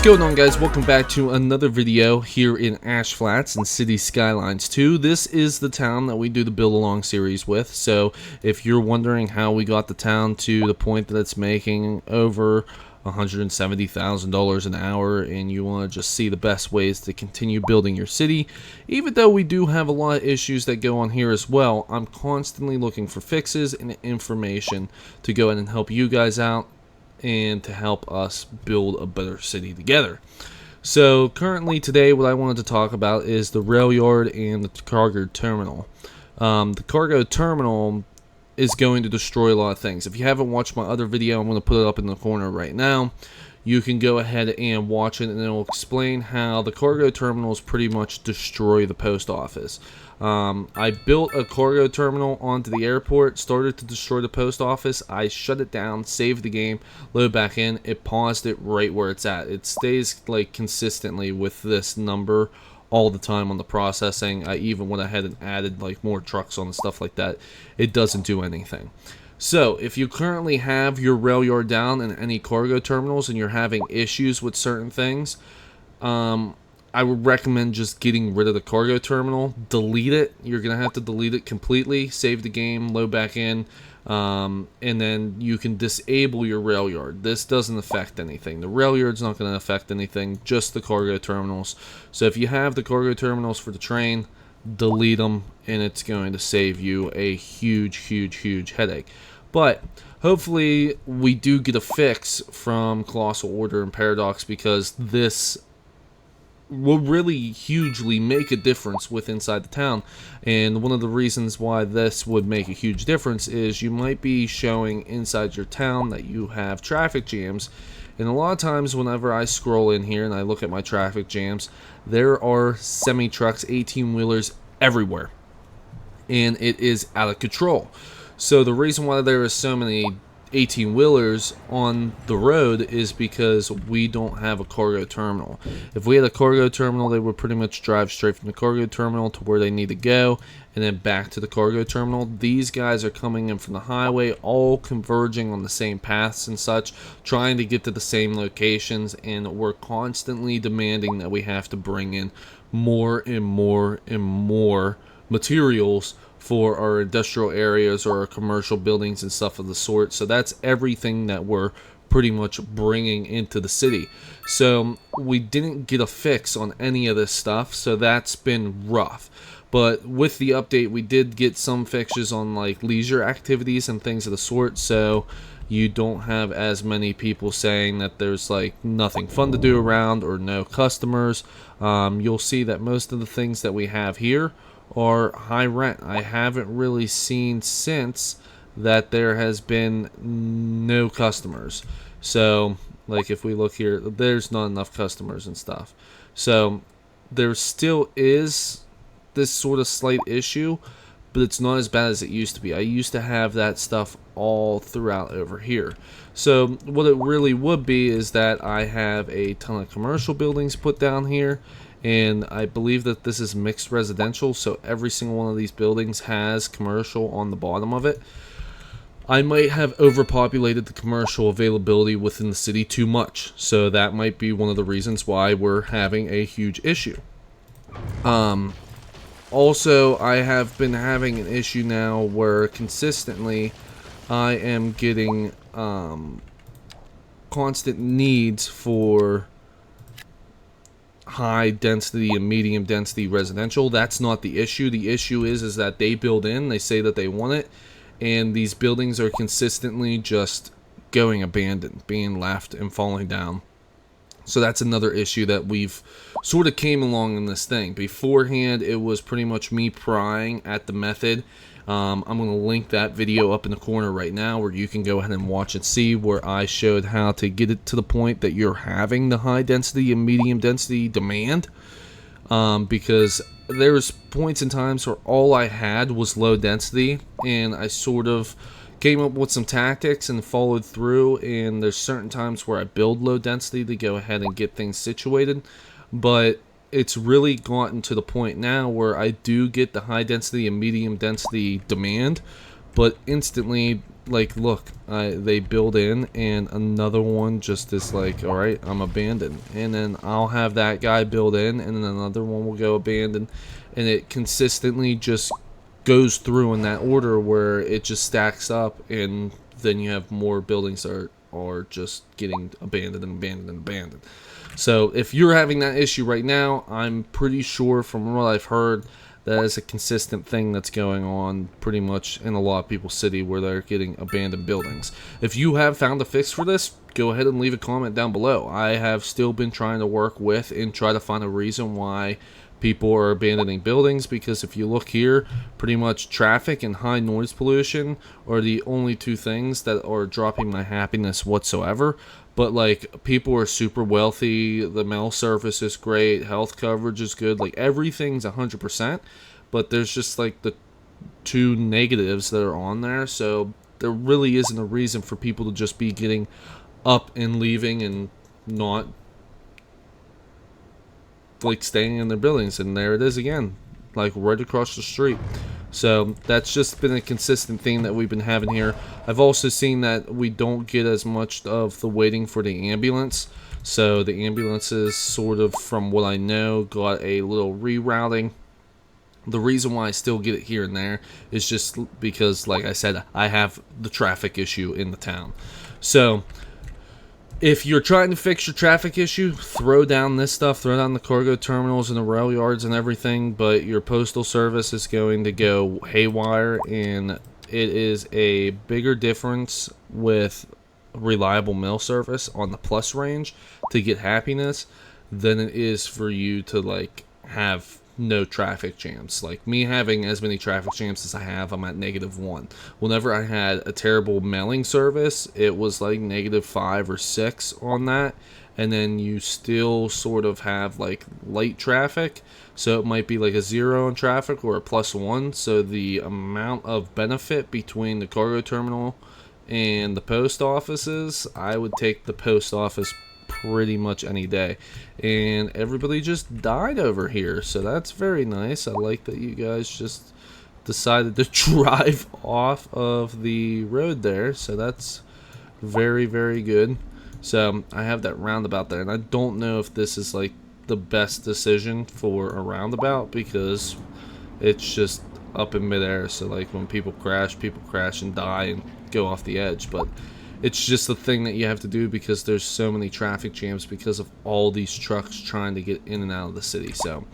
What's going on, guys? Welcome back to another video here in Ash Flats in Cities Skylines 2. This is the town that we do the build along series with. So if you're wondering how we got the town to the point that it's making over $170,000 an hour and you want to just see the best ways to continue building your city, even though we do have a lot of issues that go on here as well, I'm constantly looking for fixes and information to go ahead and help you guys out and to help us build a better city together. So currently today what I wanted to talk about is the rail yard and the cargo terminal. The cargo terminal is going to destroy a lot of things. If you haven't watched my other video, I'm going to put it up in the corner right now. You can go ahead and watch it, and it will explain how the cargo terminals pretty much destroy the post office. I built a cargo terminal onto the airport, started to destroy the post office. I shut it down, saved the game, load back in. It paused it right where it's at. It stays like consistently with this number all the time on the processing. I even went ahead and added like more trucks on and stuff like that. It doesn't do anything. So if you currently have your rail yard down and any cargo terminals and you're having issues with certain things, I would recommend just getting rid of the cargo terminal. Delete it. You're going to have to delete it completely, save the game, load back in, and then you can disable your rail yard. This doesn't affect anything. The rail yard's not going to affect anything, just the cargo terminals. So if you have the cargo terminals for the train, delete them, and it's going to save you a huge headache. But hopefully we do get a fix from Colossal Order and Paradox, because this will really hugely make a difference with inside the town. And one of the reasons why this would make a huge difference is you might be showing inside your town that you have traffic jams. And a lot of times whenever I scroll in here and I look at my traffic jams, there are semi-trucks, 18-wheelers everywhere. And it is out of control. So the reason why there are so many 18-wheelers on the road is because we don't have a cargo terminal. If we had a cargo terminal, they would pretty much drive straight from the cargo terminal to where they need to go and then back to the cargo terminal. These guys are coming in from the highway, all converging on the same paths and such, trying to get to the same locations, and we're constantly demanding that we have to bring in more and more materials for our industrial areas or our commercial buildings and stuff of the sort. So that's everything that we're pretty much bringing into the city. So we didn't get a fix on any of this stuff, so that's been rough. But with the update, we did get some fixes on like leisure activities and things of the sort, so you don't have as many people saying that there's like nothing fun to do around or no customers. You'll see that most of the things that we have here are high rent. I haven't really seen since that there has been no customers. So like if we look here, there's not enough customers and stuff. So there still is this sort of slight issue, but it's not as bad as it used to be. I used to have that stuff all throughout over here. So what it really would be is that I have a ton of commercial buildings put down here, and I believe that this is mixed residential, so every single one of these buildings has commercial on the bottom of it. I might have overpopulated the commercial availability within the city too much, so that might be one of the reasons why we're having a huge issue. Also, I have been having an issue now where consistently I am getting constant needs for high density and medium density residential. That's not the issue. The issue is that they build in, they say that they want it, and these buildings are consistently just going abandoned, being left and falling down. So that's another issue that we've sort of came along in this thing. Beforehand, it was pretty much me prying at the method. I'm going to link that video up in the corner right now where you can go ahead and watch and see where I showed how to get it to the point that you're having the high density and medium density demand. Because there's points and times where all I had was low density, and I sort of came up with some tactics and followed through, and there's certain times where I build low density to go ahead and get things situated, but it's really gotten to the point now where I do get the high density and medium density demand, but instantly like, look, they build in, and another one just is like, all right, I'm abandoned, and then I'll have that guy build in, and then another one will go abandoned, and it consistently just goes through in that order where it just stacks up, and then you have more buildings that are just getting abandoned and abandoned and abandoned. So if you're having that issue right now, I'm pretty sure from what I've heard that is a consistent thing that's going on pretty much in a lot of people's city where they're getting abandoned buildings. If you have found a fix for this, go ahead and leave a comment down below. I have still been trying to work with and try to find a reason why people are abandoning buildings, because if you look here, pretty much traffic and high noise pollution are the only two things that are dropping my happiness whatsoever. But like, people are super wealthy, the mail service is great, health coverage is good, like everything's 100%, but there's just like the two negatives that are on there. So there really isn't a reason for people to just be getting up and leaving and not like staying in their buildings. And there it is again, like right across the street. So that's just been a consistent thing that we've been having here. I've also seen that we don't get as much of the waiting for the ambulance. So the ambulances, sort of from what I know, got a little rerouting. The reason why I still get it here and there is just because, like I said, I have the traffic issue in the town. So if you're trying to fix your traffic issue, throw down this stuff, throw down the cargo terminals and the rail yards and everything, but your postal service is going to go haywire, and it is a bigger difference with reliable mail service on the plus range to get happiness than it is for you to like have no traffic jams. Like me having as many traffic jams as I have, I'm at -1. Whenever I had a terrible mailing service, it was like -5 or 6 on that, and then you still sort of have like light traffic, so it might be like a 0 on traffic or a +1. So the amount of benefit between the cargo terminal and the post offices, I would take the post office pretty much any day. And everybody just died over here, so that's very nice. I like that you guys just decided to drive off of the road there, so that's very, very good. So I have that roundabout there, and I don't know if this is like the best decision for a roundabout, because it's just up in midair, so like when people crash and die and go off the edge. But it's just the thing that you have to do because there's so many traffic jams because of all these trucks trying to get in and out of the city. So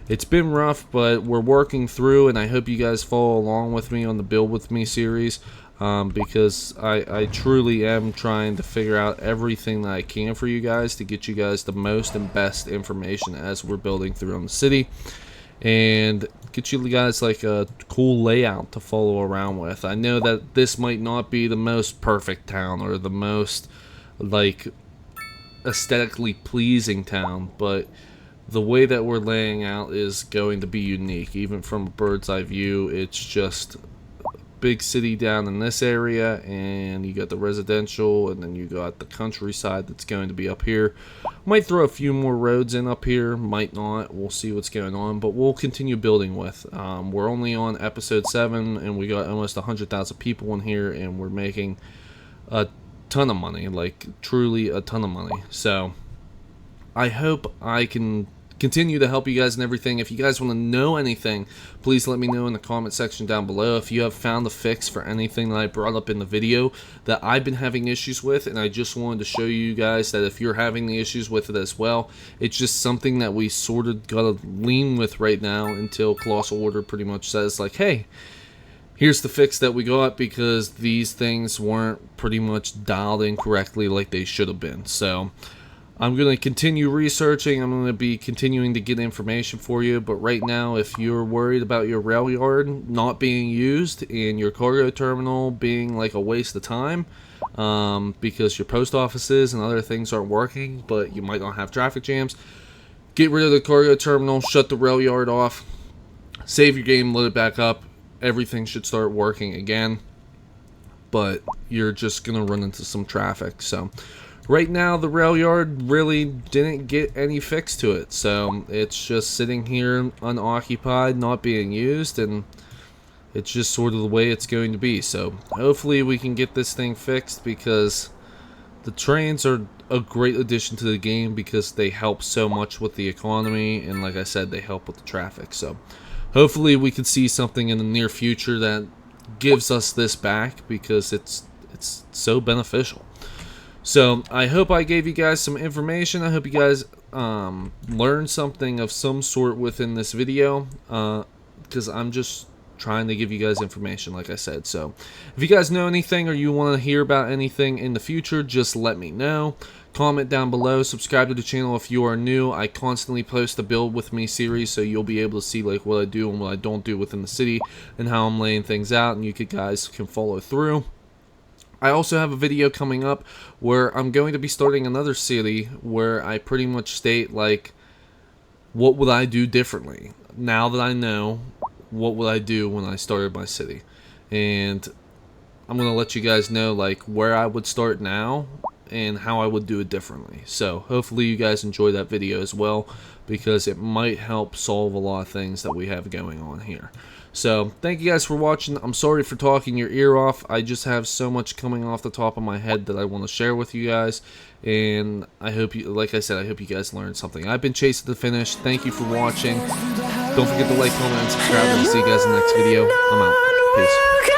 it's been rough, but we're working through, and I hope you guys follow along with me on the Build With Me series, because I truly am trying to figure out everything that I can for you guys to get you guys the most and best information as we're building through the city, and get you guys like a cool layout to follow around with. I know that this might not be the most perfect town or the most like aesthetically pleasing town, but the way that we're laying out is going to be unique. Even from a bird's eye view, it's just big city down in this area, and you got the residential, and then you got the countryside that's going to be up here. Might throw a few more roads in up here, might not. We'll see what's going on, but we'll continue building with. We're only on episode 7, and we got almost 100,000 people in here, and we're making a ton of money, like truly a ton of money. So I hope I can continue to help you guys and everything. If you guys want to know anything, please let me know in the comment section down below. If you have found the fix for anything that I brought up in the video that I've been having issues with, and I just wanted to show you guys that if you're having the issues with it as well, it's just something that we sort of gotta lean with right now until Colossal Order pretty much says like, hey, here's the fix that we got, because these things weren't pretty much dialed in correctly like they should have been. So I'm going to continue researching. I'm going to be continuing to get information for you. But right now, if you're worried about your rail yard not being used and your cargo terminal being like a waste of time, because your post offices and other things aren't working, but you might not have traffic jams, get rid of the cargo terminal, shut the rail yard off, save your game, load it back up. Everything should start working again. But you're just going to run into some traffic. So right now, the rail yard really didn't get any fix to it, so it's just sitting here unoccupied, not being used, and it's just sort of the way it's going to be. So hopefully we can get this thing fixed, because the trains are a great addition to the game because they help so much with the economy, and like I said, they help with the traffic. So hopefully we can see something in the near future that gives us this back, because it's so beneficial. So I hope I gave you guys some information. I hope you guys learned something of some sort within this video, because I'm just trying to give you guys information, like I said. So if you guys know anything or you want to hear about anything in the future, just let me know. Comment down below, subscribe to the channel if you are new. I constantly post the Build With Me series, so you'll be able to see like what I do and what I don't do within the city and how I'm laying things out, and you guys can follow through. I also have a video coming up where I'm going to be starting another city where I pretty much state like what would I do differently now that I know what would I do when I started my city. And I'm going to let you guys know like where I would start now and how I would do it differently. So hopefully you guys enjoy that video as well, because it might help solve a lot of things that we have going on here. So thank you guys for watching. I'm sorry for talking your ear off. I just have so much coming off the top of my head that I want to share with you guys, and I hope you, like I said, I hope you guys learned something. I've been ChasetotheFinish. Thank you for watching. Don't forget to like, comment, and subscribe, and I'll see you guys in the next video. I'm out. Peace.